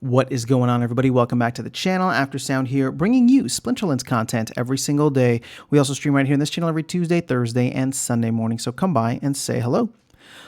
What is going on, everybody? Welcome back to the channel. After Sound here, bringing you Splinterlands content every single day. We also stream right here in this channel every Tuesday, Thursday, and Sunday morning, so come by and say hello.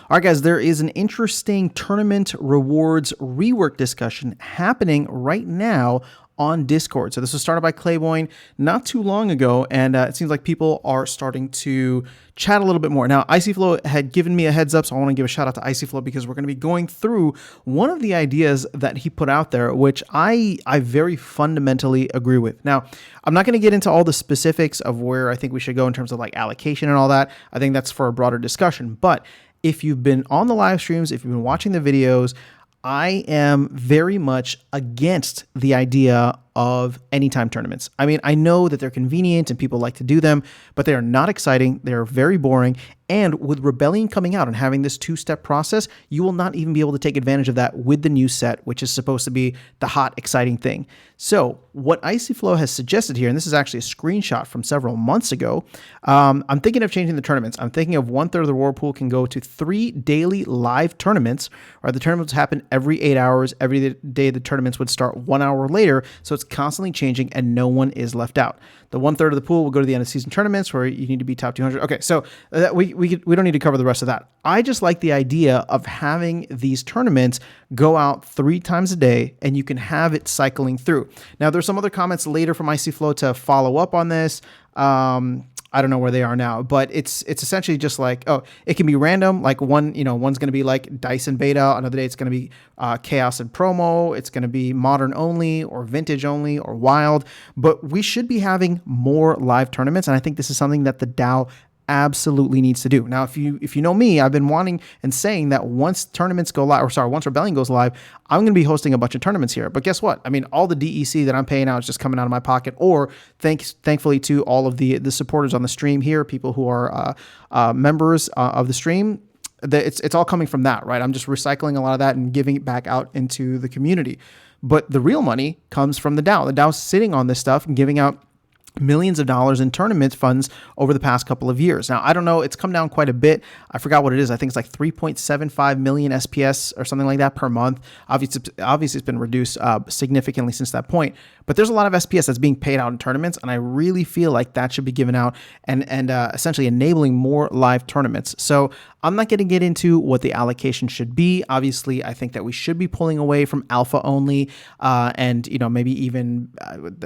All right, guys, there is an interesting tournament rewards rework discussion happening right now on Discord. So this was started by Claiborne not too long ago, and it seems like people are starting to chat a little bit more. Now, IcyFlow had given me a heads up, so I want to give a shout out to IcyFlow because we're going to be going through one of the ideas that he put out there, which I very fundamentally agree with. Now, I'm not going to get into all the specifics of where I think we should go in terms of like allocation and all that. I think that's for a broader discussion. But if you've been on the live streams, if you've been watching the videos, I am very much against the idea of anytime tournaments. I mean, I know that they're convenient and people like to do them, but they are not exciting. They're very boring. And with Rebellion coming out and having this two-step process, you will not even be able to take advantage of that with the new set, which is supposed to be the hot, exciting thing. So what IcyFlow has suggested here, and this is actually a screenshot from several months ago, I'm thinking of changing the tournaments. I'm thinking of 1/3 of the reward pool can go to 3 daily live tournaments, or the tournaments happen every 8 hours. Every day the tournaments would start 1 hour later, so it's constantly changing and no one is left out. The 1/3 of the pool will go to the end of season tournaments where you need to be top 200. Okay, so we don't need to cover the rest of that. I just like the idea of having these tournaments go out 3 times a day and you can have it cycling through. Now, there's some other comments later from IcyFlow to follow up on this. I don't know where they are now, but it's essentially just like, oh, it can be random. Like one's going to be like Dice and Beta. Another day it's going to be Chaos and Promo. It's going to be Modern only or Vintage only or Wild. But we should be having more live tournaments, and I think this is something that the DAO absolutely needs to do. Now, if you know me, I've been wanting and saying that once tournaments go live, once Rebellion goes live, I'm going to be hosting a bunch of tournaments here. But guess what? I mean, all the DEC that I'm paying out is just coming out of my pocket, or thankfully to all of the supporters on the stream here, people who are members of the stream, it's all coming from that, right? I'm just recycling a lot of that and giving it back out into the community. But the real money comes from the DAO. The DAO's sitting on this stuff and giving out millions of dollars in tournament funds over the past couple of years. Now, I don't know, it's come down quite a bit. I forgot what it is. I think it's like 3.75 million SPS or something like that per month. Obviously it's been reduced significantly since that point, but there's a lot of SPS that's being paid out in tournaments, and I really feel like that should be given out and essentially enabling more live tournaments. So I'm not going to get into what the allocation should be. Obviously, I think that we should be pulling away from alpha only, and maybe even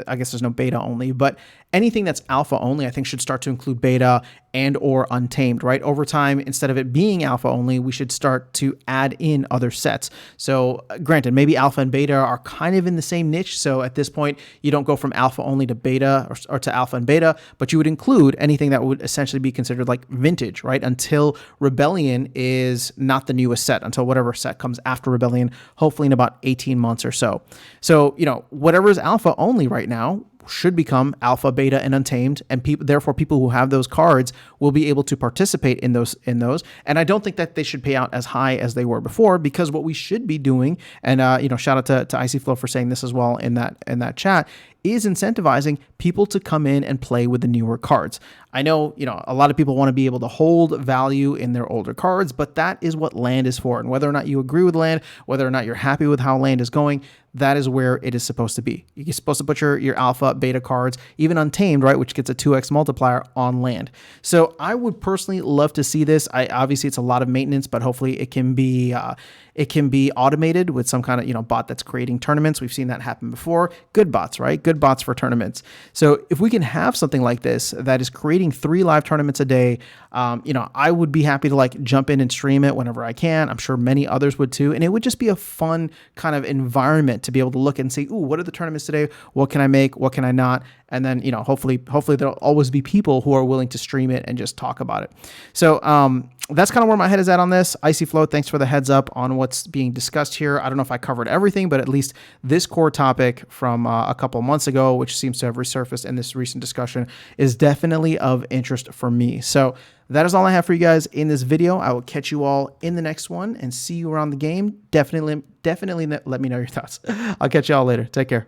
I guess there's no beta only, but anything that's alpha only, I think should start to include beta and or untamed, right? Over time, instead of it being alpha only, we should start to add in other sets. So granted, maybe alpha and beta are kind of in the same niche. So at this point, you don't go from alpha only to beta or to alpha and beta, but you would include anything that would essentially be considered like vintage, right? Until Rebellion is not the newest set, until whatever set comes after Rebellion, hopefully in about 18 months or so. So, whatever is alpha only right now should become alpha, beta, and untamed, and therefore people who have those cards will be able to participate in those. And I don't think that they should pay out as high as they were before, because what we should be doing, and shout out to IcyFlow for saying this as well in that chat, is incentivizing people to come in and play with the newer cards. I know, a lot of people want to be able to hold value in their older cards, but that is what land is for. And whether or not you agree with land, whether or not you're happy with how land is going, that is where it is supposed to be. You're supposed to put your alpha, beta cards, even untamed, right, which gets a 2x multiplier on land. So I would personally love to see this. Obviously it's a lot of maintenance, but hopefully it can be automated with some kind of bot that's creating tournaments. We've seen that happen before. Good bots, right? Good bots for tournaments. So if we can have something like this that is creating 3 live tournaments a day, I would be happy to like jump in and stream it whenever I can. I'm sure many others would too, and it would just be a fun kind of environment to be able to look and see, ooh, what are the tournaments today? What can I make? What can I not? And then, hopefully there'll always be people who are willing to stream it and just talk about it. So that's kind of where my head is at on this. IcyFlow, thanks for the heads up on what's being discussed here. I don't know if I covered everything, but at least this core topic from a couple months ago, which seems to have resurfaced in this recent discussion, is definitely of interest for me. So that is all I have for you guys in this video. I will catch you all in the next one and see you around the game. Definitely let me know your thoughts. I'll catch you all later. Take care.